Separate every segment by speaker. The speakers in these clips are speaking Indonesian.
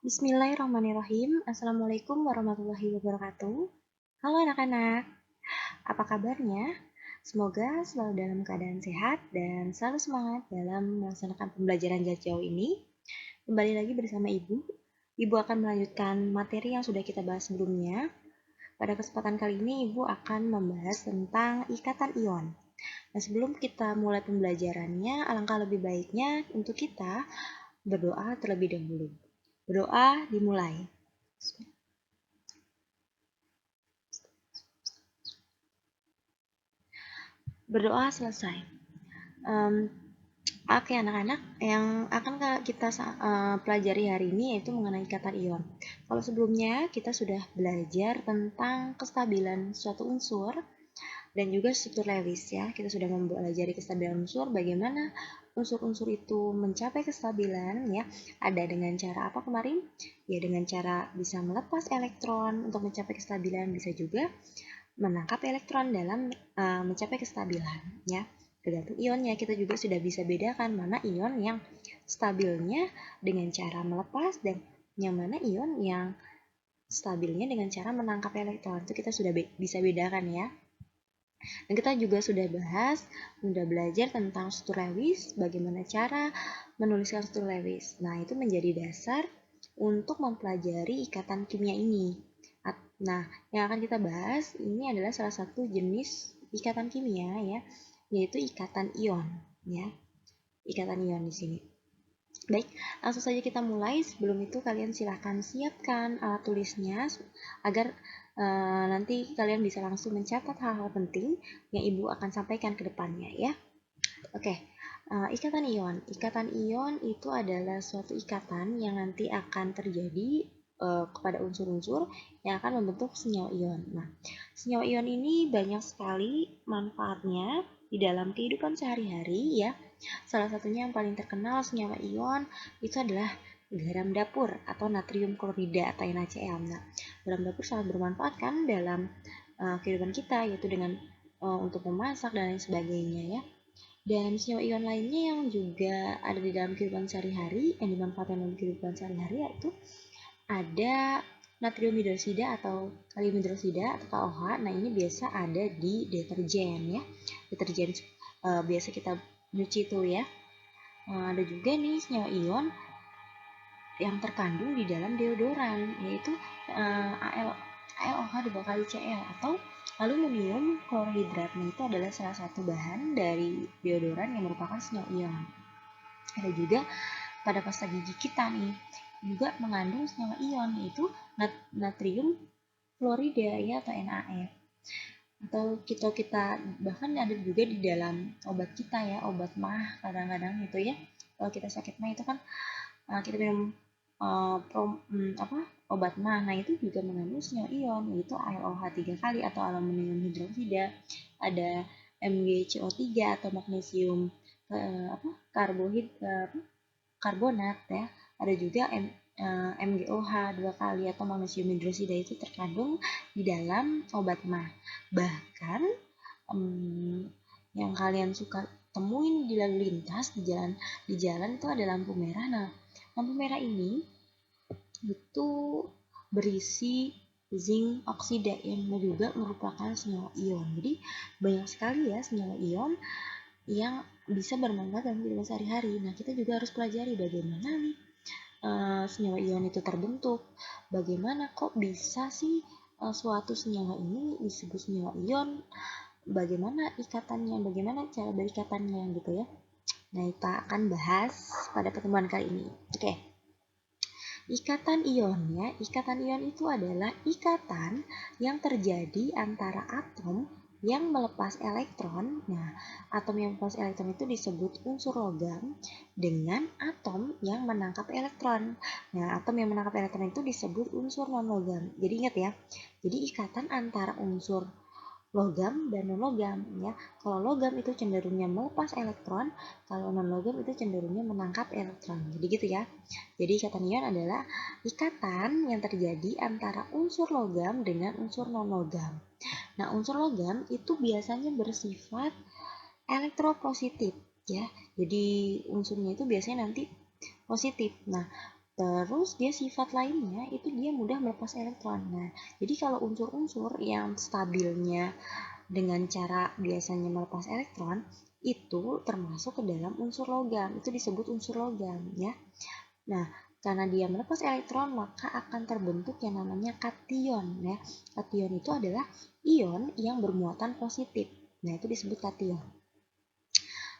Speaker 1: Bismillahirrahmanirrahim. Assalamualaikum warahmatullahi wabarakatuh. Halo anak-anak, apa kabarnya? Semoga selalu dalam keadaan sehat dan selalu semangat dalam melaksanakan pembelajaran jarak jauh ini. Kembali lagi bersama Ibu. Ibu akan melanjutkan materi yang sudah kita bahas sebelumnya. Pada kesempatan kali ini Ibu akan membahas tentang ikatan ion. Nah, sebelum kita mulai pembelajarannya, alangkah lebih baiknya untuk kita berdoa terlebih dahulu. Berdoa dimulai. Berdoa selesai. Oke anak-anak, yang akan kita pelajari hari ini yaitu mengenai ikatan ion. Kalau sebelumnya kita sudah belajar tentang kestabilan suatu unsur dan juga struktur Lewis ya. Kita sudah mempelajari kestabilan unsur, bagaimana unsur-unsur itu mencapai kestabilan ya. Ada dengan cara apa kemarin? Ya dengan cara bisa melepas elektron untuk mencapai kestabilan, bisa juga menangkap elektron dalam mencapai kestabilan ya. Tergantung ionnya, kita juga sudah bisa bedakan mana ion yang stabilnya dengan cara melepas dan yang mana ion yang stabilnya dengan cara menangkap elektron. Itu kita sudah bisa bedakan ya. Dan kita juga sudah belajar tentang struktur Lewis, bagaimana cara menuliskan struktur Lewis. Nah, itu menjadi dasar untuk mempelajari ikatan kimia ini. Nah, yang akan kita bahas ini adalah salah satu jenis ikatan kimia ya, yaitu ikatan ion ya. Ikatan ion di sini. Baik, langsung saja kita mulai. Sebelum itu kalian silahkan siapkan alat tulisnya agar nanti kalian bisa langsung mencatat hal-hal penting yang Ibu akan sampaikan ke depannya ya. Oke, ikatan ion. Ikatan ion itu adalah suatu ikatan yang nanti akan terjadi kepada unsur-unsur yang akan membentuk senyawa ion. Nah, senyawa ion ini banyak sekali manfaatnya di dalam kehidupan sehari-hari ya. Salah satunya yang paling terkenal senyawa ion itu adalah garam dapur atau natrium klorida atau NaCl. Nah, garam dapur sangat bermanfaat kan dalam kehidupan kita, yaitu dengan untuk memasak dan lain sebagainya ya. Dan senyawa ion lainnya yang juga ada di dalam kehidupan sehari-hari, yang dimanfaatkan dalam kehidupan sehari-hari yaitu ada natrium hidroksida atau kalium hidroksida atau KOH. Nah, ini biasa ada di deterjen ya. Deterjen biasa kita nyuci itu ya. Ada juga nih senyawa ion yang terkandung di dalam deodoran, yaitu ALOH 2 kali Cl atau aluminium klorhidrat. Nah, itu adalah salah satu bahan dari deodoran yang merupakan senyawa ion. Ada juga pada pasta gigi kita nih juga mengandung senyawa ion, yaitu natrium klorida ya atau NaF. Atau kita bahkan ada juga di dalam obat kita ya, obat mah kadang-kadang itu ya. Kalau kita sakit mah itu kan kita minum obat mah. Nah, itu juga mengandung senyawa ion, yaitu ALOH 3 kali atau aluminium hidroksida, ada MgCO3 atau magnesium karbonat ya. Ada juga MgOH 2 kali atau magnesium hidroksida, itu terkandung di dalam obat mah. Bahkan yang kalian suka temuin di lalu lintas di jalan itu ada lampu merah. Nah, lampu merah ini itu berisi zinc oksida yang juga merupakan senyawa ion. Jadi banyak sekali ya senyawa ion yang bisa bermanfaat dalam kehidupan sehari-hari. Nah, kita juga harus pelajari bagaimana nih senyawa ion itu terbentuk. Bagaimana kok bisa sih suatu senyawa ini disebut senyawa ion? Bagaimana ikatannya? Bagaimana cara berikatannya gitu ya? Nah, kita akan bahas pada pertemuan kali ini. Oke. Ikatan ion ya. Ikatan ion itu adalah ikatan yang terjadi antara atom yang melepas elektron. Nah, atom yang melepas elektron itu disebut unsur logam dengan atom yang menangkap elektron. Nah, atom yang menangkap elektron itu disebut unsur non-logam. Jadi ingat ya. Jadi ikatan antara unsur logam dan non-logam ya. Kalau logam itu cenderungnya melepas elektron, kalau non-logam itu cenderungnya menangkap elektron. Jadi gitu ya. Jadi ikatan ion adalah ikatan yang terjadi antara unsur logam dengan unsur non-logam. Nah, unsur logam itu biasanya bersifat elektropositif ya. Jadi unsurnya itu biasanya nanti positif. Nah, Terus dia sifat lainnya itu dia mudah melepas elektron. Nah, jadi kalau unsur-unsur yang stabilnya dengan cara biasanya melepas elektron itu termasuk ke dalam unsur logam. Itu disebut unsur logam ya. Nah, karena dia melepas elektron maka akan terbentuk yang namanya kation ya. Kation itu adalah ion yang bermuatan positif. Nah, itu disebut kation.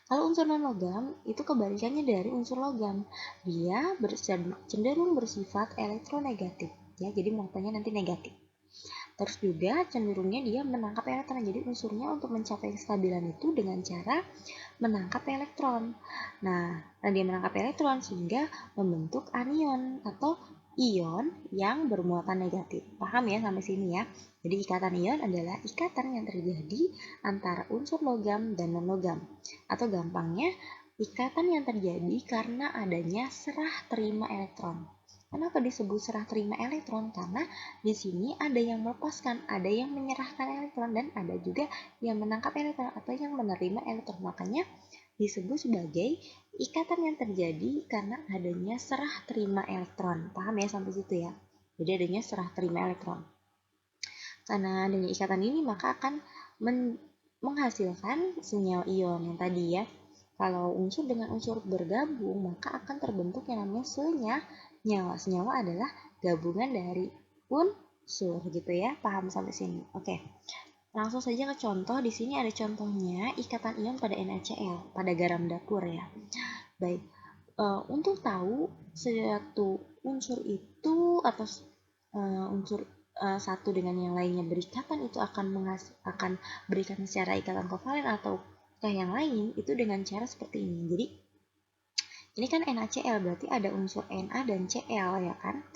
Speaker 1: Kalau unsur non-logam itu kebalikannya dari unsur logam. Dia cenderung bersifat elektronegatif ya. Jadi muatannya nanti negatif. Terus juga cenderungnya dia menangkap elektron. Jadi unsurnya untuk mencapai kestabilan itu dengan cara menangkap elektron. Nah, dia menangkap elektron sehingga membentuk anion atau ion yang bermuatan negatif. Paham ya sampai sini ya? Jadi ikatan ion adalah ikatan yang terjadi antara unsur logam dan non-logam. Atau gampangnya, ikatan yang terjadi karena adanya serah terima elektron. Kenapa disebut serah terima elektron? Karena di sini ada yang melepaskan, ada yang menyerahkan elektron, dan ada juga yang menangkap elektron atau yang menerima elektron. Makanya disebut sebagai ikatan yang terjadi karena adanya serah terima elektron. Paham ya sampai situ ya? Jadi adanya serah terima elektron. Karena adanya ikatan ini maka akan menghasilkan senyawa ion yang tadi ya. Kalau unsur dengan unsur bergabung maka akan terbentuk yang namanya senyawa. Senyawa adalah gabungan dari unsur gitu ya. Paham sampai sini? Oke. Langsung saja ke contoh. Di sini ada contohnya ikatan ion pada NaCl pada garam dapur ya. Baik. Untuk tahu suatu unsur itu atau unsur satu dengan yang lainnya berikatan itu akan berikan secara ikatan kovalen atau yang lain itu dengan cara seperti ini. Jadi ini kan NaCl berarti ada unsur Na dan Cl ya kan?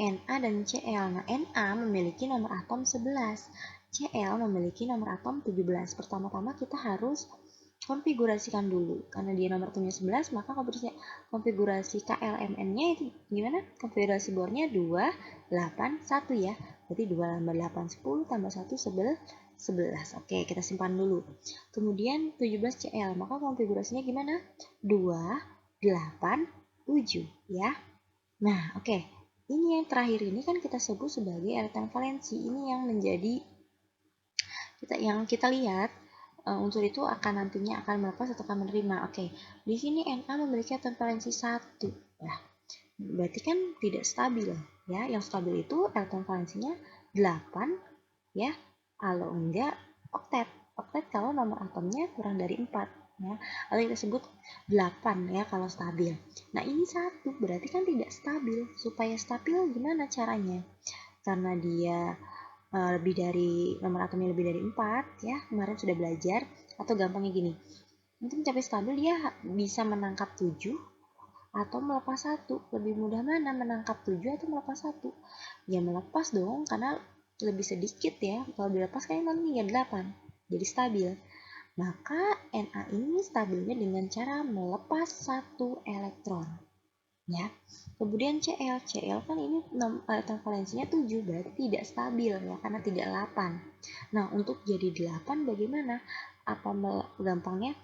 Speaker 1: Na dan Cl. Nah, Na memiliki nomor atom 11, Cl memiliki nomor atom 17. Pertama-tama kita harus konfigurasikan dulu. Karena dia nomor atomnya 11, maka konfigurasi KLMN-nya itu gimana? Konfigurasi bornya 2, 8, 1 ya. Berarti 2 tambah 8, 10, tambah 1, 11. Oke, kita simpan dulu. Kemudian 17 Cl, maka konfigurasinya gimana? 2, 8, 7 ya. Nah, oke. Ini yang terakhir ini kan kita sebut sebagai elektron valensi. Ini yang menjadi kita lihat unsur itu akan nantinya akan melepas atau akan menerima. Oke. Di sini Na memiliki elektron valensi 1. Nah, berarti kan tidak stabil ya. Yang stabil itu elektron valensinya 8 ya. Kalau enggak oktet. Oktet kalau nomor atomnya kurang dari 4. Ya, atau kita sebut 8 ya kalau stabil. Nah, ini 1 berarti kan tidak stabil. Supaya stabil gimana caranya? Karena dia lebih dari nomor atomnya lebih dari 4 ya, kemarin sudah belajar. Atau gampangnya gini, untuk mencapai stabil dia bisa menangkap 7 atau melepas 1. Lebih mudah mana, menangkap 7 atau melepas 1? Ya melepas dong, karena lebih sedikit ya. Kalau dilepas kan nanti 8, jadi stabil. Maka Na ini stabilnya dengan cara melepas 1 elektron. Ya. Kemudian Cl kan ini elektron valensinya 7, berarti tidak stabil ya, karena tidak 8. Nah, untuk jadi 8 bagaimana? Apa gampangnya?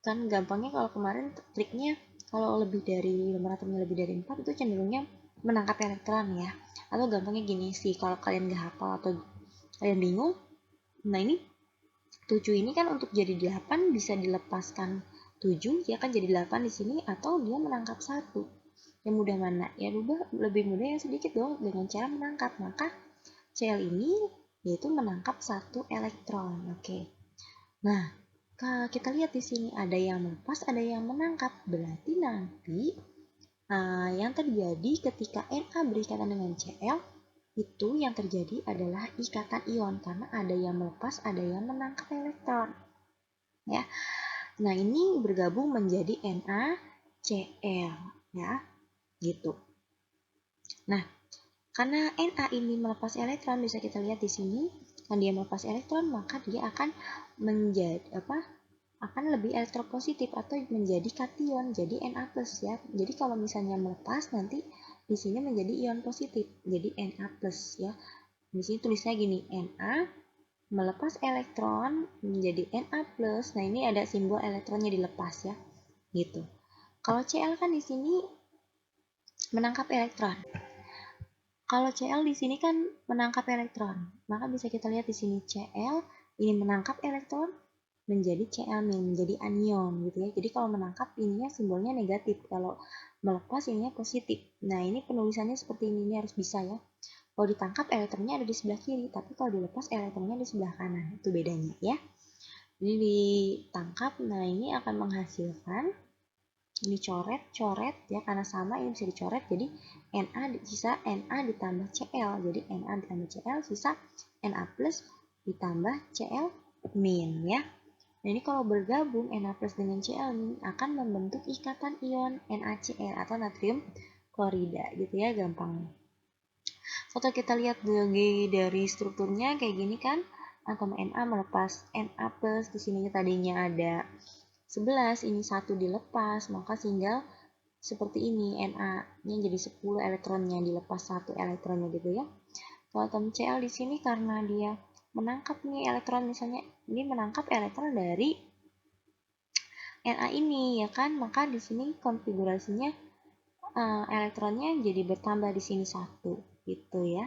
Speaker 1: Kan gampangnya kalau kemarin triknya kalau lebih dari nomor atomnya lebih dari 4 itu cenderungnya menangkap elektron ya. Atau gampangnya gini sih, kalau kalian nggak hafal atau kalian bingung, nah ini 7 ini kan untuk jadi 8 bisa dilepaskan 7, dia kan jadi 8 di sini, atau dia menangkap 1. Yang mudah mana? Ya lebih mudah yang sedikit dong dengan cara menangkap. Maka Cl ini yaitu menangkap 1 elektron. Oke. Nah, kita lihat di sini ada yang melepas, ada yang menangkap. Berarti nanti yang terjadi ketika Na berikatan dengan Cl itu yang terjadi adalah ikatan ion karena ada yang melepas, ada yang menangkap elektron. Ya. Nah, ini bergabung menjadi NaCl ya. Gitu. Nah, karena Na ini melepas elektron, bisa kita lihat di sini, kan dia melepas elektron, maka dia akan menjadi akan lebih elektropositif atau menjadi kation, jadi Na+ ya. Jadi kalau misalnya melepas nanti di sini menjadi ion positif, jadi Na+ ya. Di sini tulisnya gini, Na melepas elektron menjadi Na+. Nah, ini ada simbol elektronnya dilepas ya. Gitu. Kalau Cl kan di sini menangkap elektron. Kalau Cl di sini kan menangkap elektron, maka bisa kita lihat di sini Cl ini menangkap elektron menjadi Cl-, menjadi anion gitu ya. Jadi kalau menangkap ininya simbolnya negatif, kalau melepas ininya positif. Nah, ini penulisannya seperti ini harus bisa ya. Kalau ditangkap elektronnya ada di sebelah kiri, tapi kalau dilepas elektronnya di sebelah kanan. Itu bedanya ya. Jadi ditangkap, nah ini akan menghasilkan ini coret ya, karena sama ini bisa dicoret, jadi Na sisa Na ditambah Cl, jadi Na ditambah Cl sisa Na plus ditambah Cl min ya. Nah, ini kalau bergabung Na plus dengan Cl min akan membentuk ikatan ion NaCl atau natrium klorida gitu ya, gampang. Foto kita lihat dari strukturnya kayak gini kan, atom Na melepas Na plus, di sini tadinya ada 11, ini 1 dilepas, maka tinggal seperti ini, Na-nya jadi 10 elektronnya, dilepas 1 elektronnya gitu ya. Kalau atom Cl di sini karena dia menangkap nih elektron, misalnya ini menangkap elektron dari Na ini ya kan, maka di sini konfigurasinya elektronnya jadi bertambah di sini 1 gitu ya.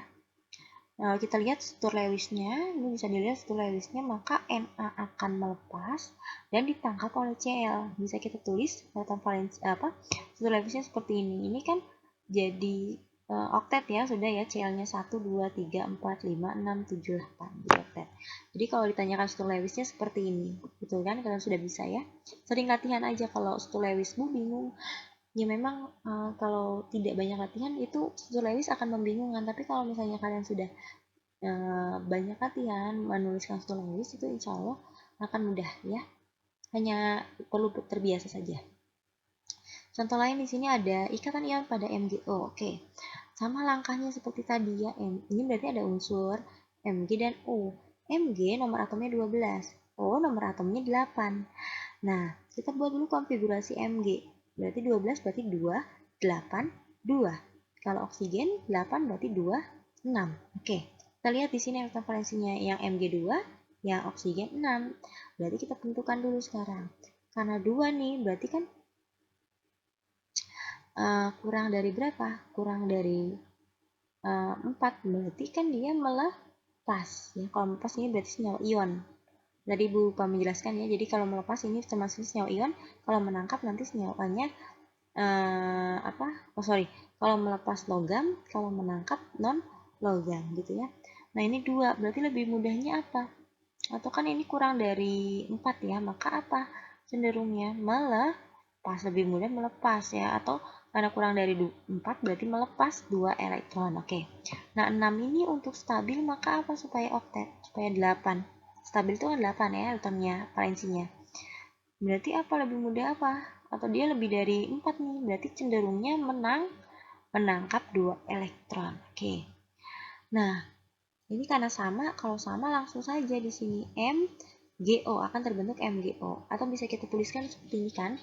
Speaker 1: Nah, kita lihat struktur Lewisnya, ini bisa dilihat struktur Lewisnya, maka Na akan melepas dan ditangkap oleh Cl. Bisa kita tulis atom valensi struktur Lewisnya seperti ini. Ini kan jadi oktet ya, sudah ya, Cl-nya 1 2 3 4 5 6 7 8 jadi oktet. Jadi kalau ditanyakan struktur Lewisnya seperti ini. Betul kan? Kalian sudah bisa ya. Sering latihan aja, kalau struktur Lewismu bingung. Ya memang kalau tidak banyak latihan itu struktur Lewis akan membingungkan, tapi kalau misalnya kalian sudah banyak latihan menuliskan struktur Lewis itu insya Allah akan mudah ya, hanya perlu terbiasa saja. Contoh lain di sini ada ikatan ion pada MgO. Oke, sama langkahnya seperti tadi ya. Ini berarti ada unsur Mg dan O. Mg nomor atomnya 12, O nomor atomnya 8. Nah, kita buat dulu konfigurasi Mg. Berarti 12 berarti 2, 8, 2. Kalau oksigen 8 berarti 2, 6. Oke, kita lihat di sini elektron valensinya yang Mg2, yang oksigen 6. Berarti kita tentukan dulu sekarang. Karena 2 nih, berarti kan kurang dari berapa? Kurang dari 4. Berarti kan dia melepas. Ya, kalau melepas ini berarti senyawa ion. Tadi Bu lupa menjelaskan ya, jadi kalau melepas ini termasuk senyawa ion, kalau menangkap nanti senyawanya kalau melepas logam, kalau menangkap non logam gitu ya. Nah, ini 2, berarti lebih mudahnya apa? Atau kan ini kurang dari 4 ya, maka apa cenderungnya? Melepas, lebih mudah melepas ya, atau karena kurang dari 4 berarti melepas 2 elektron. Oke. Nah, 6 ini untuk stabil maka apa supaya oktet? Supaya 8. Stabil itu kan 8 ya elektronnya, valensinya. Berarti apa lebih mudah apa? Atau dia lebih dari 4 nih, berarti cenderungnya menangkap 2 elektron. Oke. Nah, ini karena sama, kalau sama langsung saja di sini MgO akan terbentuk MgO, atau bisa kita tuliskan seperti ini kan.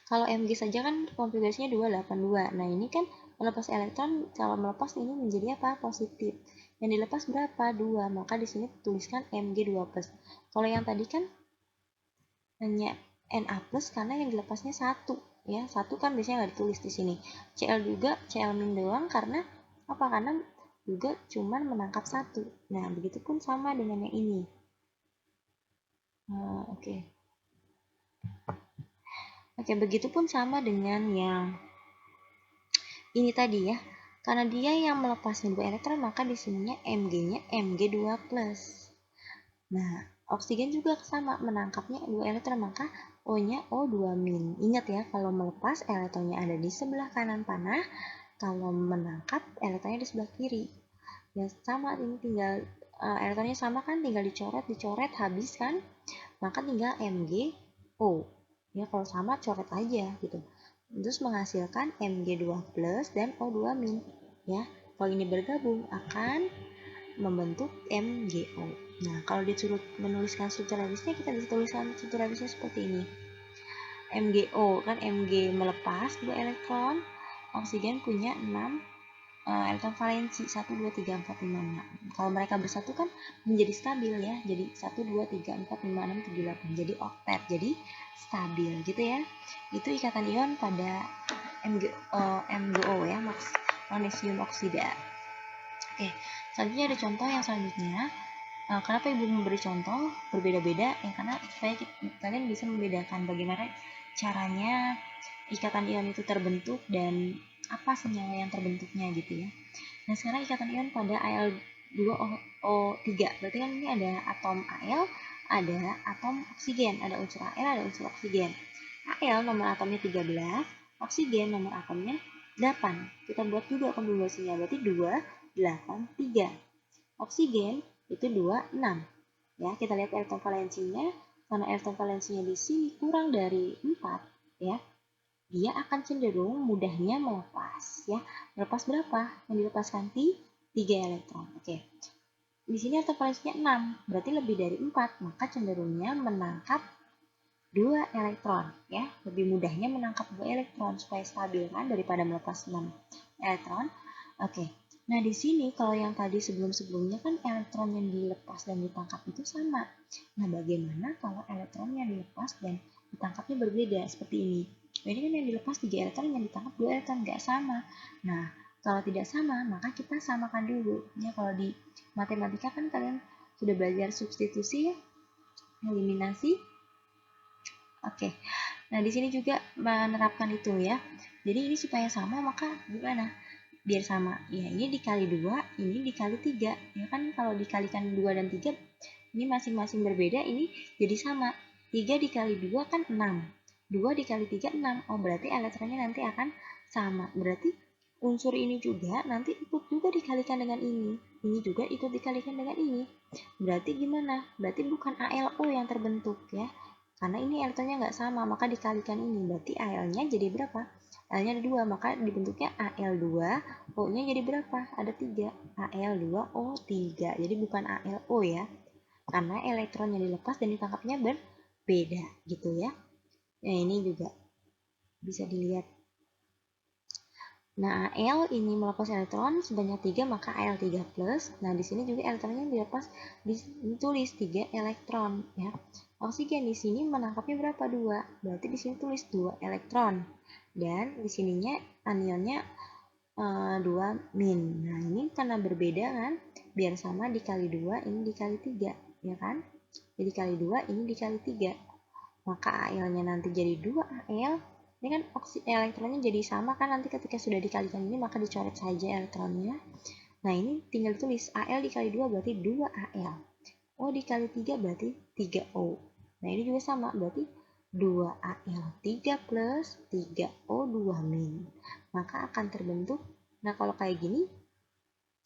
Speaker 1: Kalau Mg saja kan konfigurasinya 282. Nah, ini kan melepas elektron, kalau melepas ini menjadi apa? Positif. Yang dilepas berapa? 2. Maka di sini tuliskan Mg2+. Kalau yang tadi kan hanya Na+, karena yang dilepasnya 1 ya. 1 kan biasanya nggak ditulis di sini. Cl juga Cl- doang karena apa? Karena juga cuman menangkap 1. Nah, begitupun sama dengan yang ini. Oke, begitupun sama dengan yang ini tadi ya. Karena dia yang melepasnya 2 elektron, maka di sininya Mg-nya Mg2+. Nah, oksigen juga sama, menangkapnya 2 elektron, maka O-nya O2-. Ingat ya, kalau melepas elektronnya ada di sebelah kanan panah, kalau menangkap elektronnya di sebelah kiri. Ya sama, ini tinggal elektronnya sama kan, tinggal dicoret habis kan, maka tinggal MgO. Ya kalau sama coret aja gitu. Terus menghasilkan Mg2+ dan O2-. Ya, kalau ini bergabung akan membentuk MgO. Nah, kalau disuruh menuliskan struktur Lewisnya, kita bisa tuliskan struktur Lewisnya seperti ini. MgO kan Mg melepas 2 elektron, oksigen punya 6 elektron valensi 1, 2, 3, 4, 5, 6. Kalau mereka bersatu kan menjadi stabil ya. Jadi 1, 2, 3, 4, 5, 6, 7, 8. Jadi oktet. Jadi stabil gitu ya. Itu ikatan ion pada MgO ya, magnesium oksida. Oke, selanjutnya ada contoh yang selanjutnya. Kenapa Ibu memberi contoh berbeda-beda? Ya karena supaya kalian bisa membedakan bagaimana caranya ikatan ion itu terbentuk dan apa senyawa yang terbentuknya gitu ya. Nah, sekarang ikatan ion pada Al2O3. Berarti kan ini ada atom Al, ada atom oksigen, ada unsur Al, ada unsur oksigen. Al nomor atomnya 13, oksigen nomor atomnya 8. Kita buat juga kombinasinya, berarti 2, 8, 3. Oksigen itu 2, 6. Ya, kita lihat elektron valensinya. Karena elektron valensinya di sini kurang dari 4, ya, dia akan cenderung mudahnya melepas ya. Melepas berapa? Yang dilepaskan 3 elektron. Oke. Di sini elektron valensinya 6, berarti lebih dari 4, maka cenderungnya menangkap 2 elektron ya. Lebih mudahnya menangkap 2 elektron supaya stabil kan daripada melepas 6 elektron. Oke. Nah, di sini kalau yang tadi sebelum-sebelumnya kan elektron yang dilepas dan ditangkap itu sama. Nah, bagaimana kalau elektron yang dilepas dan ditangkapnya berbeda seperti ini? Ini kan yang dilepas 3 elektron, yang ditangkap 2 elektron, nggak sama. Nah, kalau tidak sama, maka kita samakan dulu. Ya, kalau di matematika kan kalian sudah belajar substitusi ya, eliminasi. Oke. Nah, di sini juga menerapkan itu ya. Jadi ini supaya sama, maka gimana? Biar sama. Ya, ini dikali 2, ini dikali 3. Ya kan kalau dikalikan 2 dan 3, ini masing-masing berbeda, ini jadi sama. 3 dikali 2 kan 6. 2 dikali 3, 6. Oh, berarti elektronnya nanti akan sama. Berarti unsur ini juga nanti ikut juga dikalikan dengan ini. Ini juga ikut dikalikan dengan ini. Berarti gimana? Berarti bukan ALO yang terbentuk ya. Karena ini elektronnya nggak sama, maka dikalikan ini. Berarti AL-nya jadi berapa? AL-nya ada 2, maka dibentuknya AL2, O-nya jadi berapa? Ada 3. AL2O3. Jadi bukan ALO ya. Karena elektron yang dilepas dan ditangkapnya berbeda gitu ya. Nah, ini juga bisa dilihat. Nah, Al ini melepas elektron sebanyak 3, maka Al3+. Nah, di sini juga elektronnya dilepas, ditulis 3 elektron ya. Oksigen di sini menangkapnya berapa? 2. Berarti di sini tulis 2 elektron. Dan di sininya anionnya 2 min. Nah, ini karena berbeda kan, biar sama dikali 2, ini dikali 3, ya kan? Jadi dikali 2, ini dikali 3. Maka Al-nya nanti jadi 2 Al. Ini kan elektronnya jadi sama kan, nanti ketika sudah dikalikan ini maka dicoret saja elektronnya. Nah, ini tinggal tulis Al dikali 2 berarti 2 Al. O dikali 3 berarti 3 O. Nah, ini juga sama, berarti 2 Al 3 plus 3 O 2 min. Maka akan terbentuk, nah kalau kayak gini,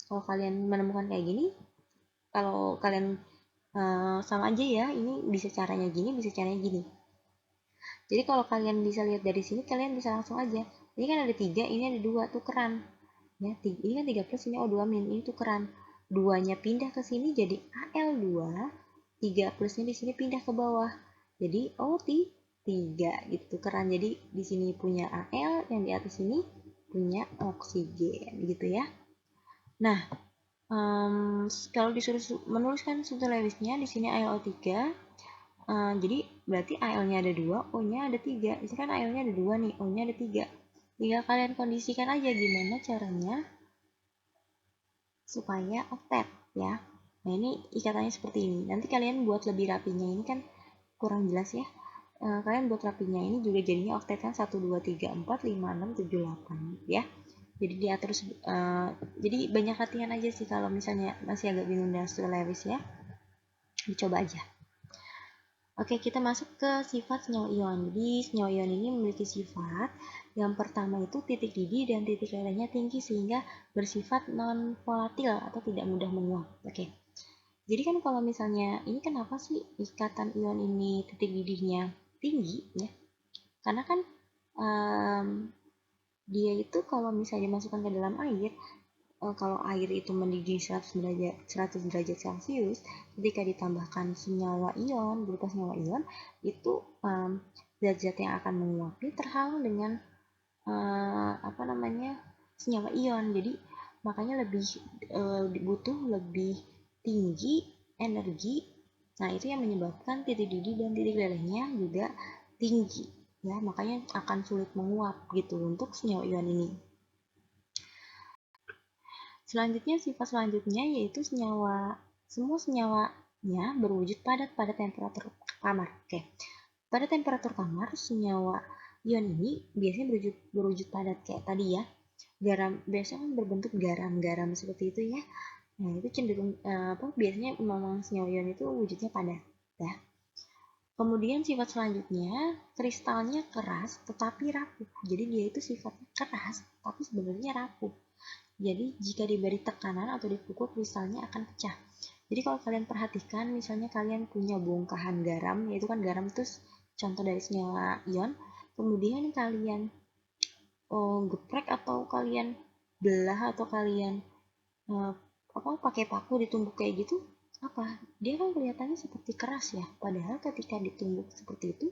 Speaker 1: kalau kalian menemukan kayak gini, kalau kalian sama aja ya, ini bisa caranya gini, bisa caranya gini. Jadi kalau kalian bisa lihat dari sini, kalian bisa langsung aja. Ini kan ada 3, ini ada 2, tukeran. Ya, ini kan 3 plus, ini O2 min, ini tukeran. 2-nya pindah ke sini jadi AL2, 3 plusnya di sini pindah ke bawah. Jadi O3 gitu tukeran. Jadi di sini punya Al, yang di atas ini punya oksigen gitu ya. Nah, kalau disuruh menuliskan struktur Lewisnya di sini AlO3. Jadi berarti AL-nya ada 2, O-nya ada 3. Ini kan AL-nya ada 2 nih, O-nya ada 3. Tinggal kalian kondisikan aja gimana caranya supaya oktet ya. Nah, ini ikatannya seperti ini. Nanti kalian buat lebih rapinya, ini kan kurang jelas ya. Kalian buat rapinya ini juga jadinya oktet kan 1, 2, 3, 4, 5, 6, 7, 8 ya. Jadi diatur, jadi banyak latihan aja sih kalau misalnya masih agak bingung dengan struktur Lewis ya. Dicoba aja. Oke, kita masuk ke sifat senyawa ion. Jadi, senyawa ion ini memiliki sifat yang pertama itu titik didih dan titik lelehnya tinggi sehingga bersifat non-volatil atau tidak mudah menguap. Oke. Jadi kan kalau misalnya, ini kenapa sih ikatan ion ini titik didihnya tinggi ya? Karena kan dia itu kalau misalnya dimasukkan ke dalam air, kalau air itu mendidih 100 derajat Celcius, ketika ditambahkan senyawa ion, berupa senyawa ion, itu zat-zat yang akan menguapnya terhalang dengan senyawa ion. Jadi makanya lebih butuh lebih tinggi energi. Nah, itu yang menyebabkan titik didih dan titik lelehnya juga tinggi ya, makanya akan sulit menguap gitu untuk senyawa ion ini. Selanjutnya, sifat selanjutnya yaitu semua senyawanya berwujud padat pada temperatur kamar. Oke. Pada temperatur kamar, senyawa ion ini biasanya berwujud padat kayak tadi ya. Garam biasanya kan berbentuk garam-garam seperti itu ya. Nah, itu cenderung biasanya memang senyawa ion itu wujudnya padat ya. Kemudian sifat selanjutnya, kristalnya keras tetapi rapuh. Jadi dia itu sifatnya keras tapi sebenarnya rapuh. Jadi jika diberi tekanan atau dipukul, kristalnya akan pecah. Jadi kalau kalian perhatikan, misalnya kalian punya bongkahan garam, yaitu kan garam itu contoh dari senyawa ion, kemudian kalian geprek atau kalian belah atau kalian pakai paku ditumbuk kayak gitu, dia kan kelihatannya seperti keras ya, padahal ketika ditumbuk seperti itu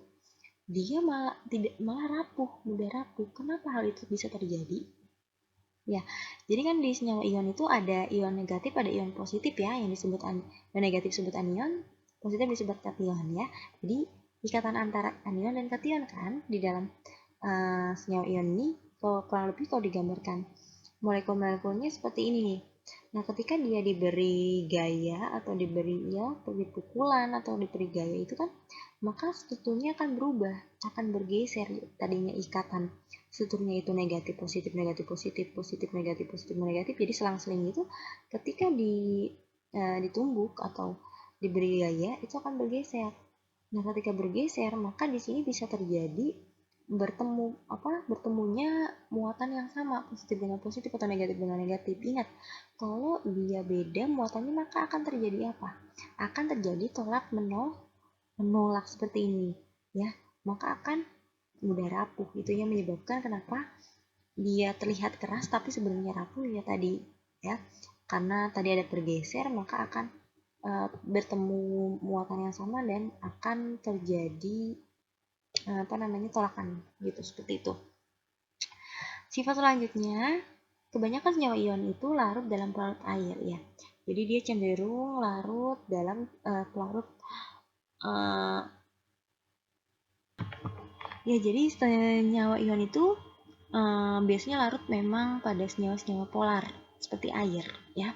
Speaker 1: dia malah rapuh, mudah rapuh. Kenapa hal itu bisa terjadi? Ya, jadi kan di senyawa ion itu ada ion negatif, ada ion positif ya, yang disebut ion negatif disebut anion, positif disebut kation ya. Jadi ikatan antara anion dan kation kan di dalam senyawa ion ini, kurang lebih kalau digambarkan molekul-molekulnya seperti ini nih. Nah, ketika dia diberi gaya atau diberi pukulan atau diberi gaya itu kan, maka strukturnya akan berubah, akan bergeser. Tadinya ikatan strukturnya itu negatif positif negatif positif positif negatif positif negatif, jadi selang-seling itu ketika ditumbuk atau diberi gaya itu akan bergeser. Nah, ketika bergeser maka di sini bisa terjadi bertemunya muatan yang sama, positif dengan positif atau negatif dengan negatif. Ingat, kalau dia beda muatannya maka akan terjadi apa? Akan terjadi tolak menolak seperti ini ya, maka akan mudah rapuh. Itu yang menyebabkan kenapa dia terlihat keras tapi sebenarnya rapuh ya tadi ya, karena tadi ada bergeser maka akan bertemu muatan yang sama dan akan terjadi tolakan gitu, seperti itu. Sifat selanjutnya, kebanyakan senyawa ion itu larut dalam pelarut air ya. Jadi dia cenderung larut dalam pelarut ya. Jadi senyawa ion itu biasanya larut memang pada senyawa-senyawa polar seperti air ya.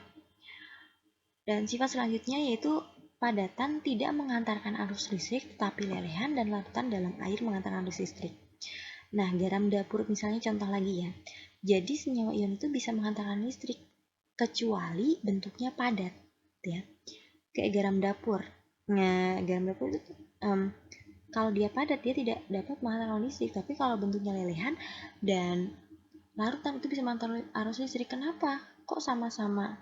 Speaker 1: Dan sifat selanjutnya yaitu padatan tidak mengantarkan arus listrik tetapi lelehan dan larutan dalam air mengantarkan arus listrik. Nah, garam dapur misalnya contoh lagi ya. Jadi senyawa ion itu bisa mengantarkan listrik kecuali bentuknya padat ya. Kayak garam dapur. Nah, garam dapur itu kalau dia padat dia tidak dapat mengantarkan listrik, tapi kalau bentuknya lelehan dan larutan itu bisa mengantar arus listrik. Kenapa? Kok sama-sama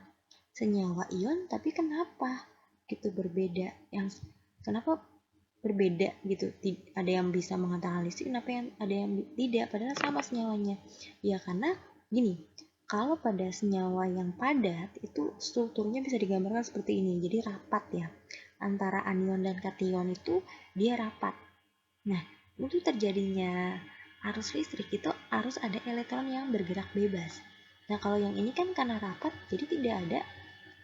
Speaker 1: senyawa ion tapi kenapa gitu berbeda? Kenapa berbeda gitu? Ada yang bisa menghantarkan listrik, kenapa yang ada yang tidak, padahal sama senyawanya? Ya karena gini, kalau pada senyawa yang padat itu strukturnya bisa digambarkan seperti ini, jadi rapat ya, antara anion dan kation itu dia rapat. Nah, untuk terjadinya arus listrik itu harus ada elektron yang bergerak bebas. Nah, kalau yang ini kan karena rapat, jadi tidak ada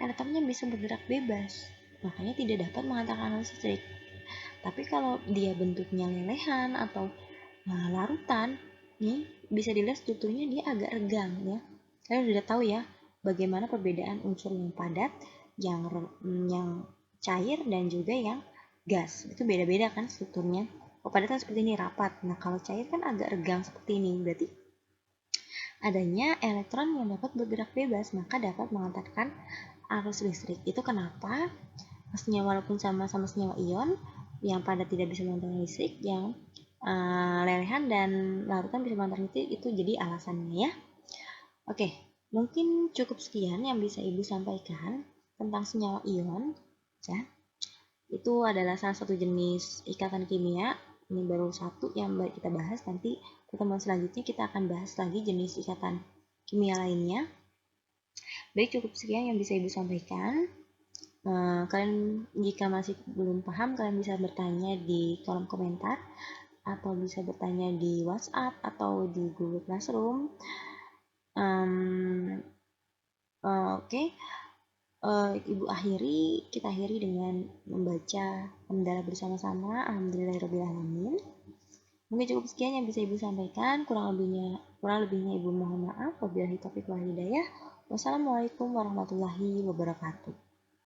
Speaker 1: elektron yang bisa bergerak bebas, makanya tidak dapat menghantarkan arus listrik. Tapi kalau dia bentuknya lelehan atau larutan, nih bisa dilihat strukturnya dia agak regang ya. Kalian sudah tahu ya bagaimana perbedaan unsur yang padat, yang cair dan juga yang gas. Itu beda-beda kan strukturnya. Kalau padat kan seperti ini rapat. Nah, kalau cair kan agak regang seperti ini. Berarti adanya elektron yang dapat bergerak bebas, maka dapat mengantarkan arus listrik. Itu kenapa senyawa walaupun sama-sama senyawa ion, yang padat tidak bisa mengantarkan listrik, yang lelehan dan larutan bisa mengantarkan listrik, itu jadi alasannya ya. Oke, mungkin cukup sekian yang bisa Ibu sampaikan tentang senyawa ion ya. Itu adalah salah satu jenis ikatan kimia. Ini baru satu yang kita bahas, nanti pertemuan selanjutnya kita akan bahas lagi jenis ikatan kimia lainnya. Baik, cukup sekian yang bisa Ibu sampaikan. Kalian jika masih belum paham, kalian bisa bertanya di kolom komentar atau bisa bertanya di WhatsApp atau di Google Classroom. Oke, kita akhiri dengan membaca hamdalah bersama-sama. Alhamdulillahirobbilalamin. Mungkin cukup sekian yang bisa Ibu sampaikan. Kurang lebihnya Ibu mohon maaf. Wabillahi taufiq wal hidayah. Wassalamualaikum warahmatullahi wabarakatuh.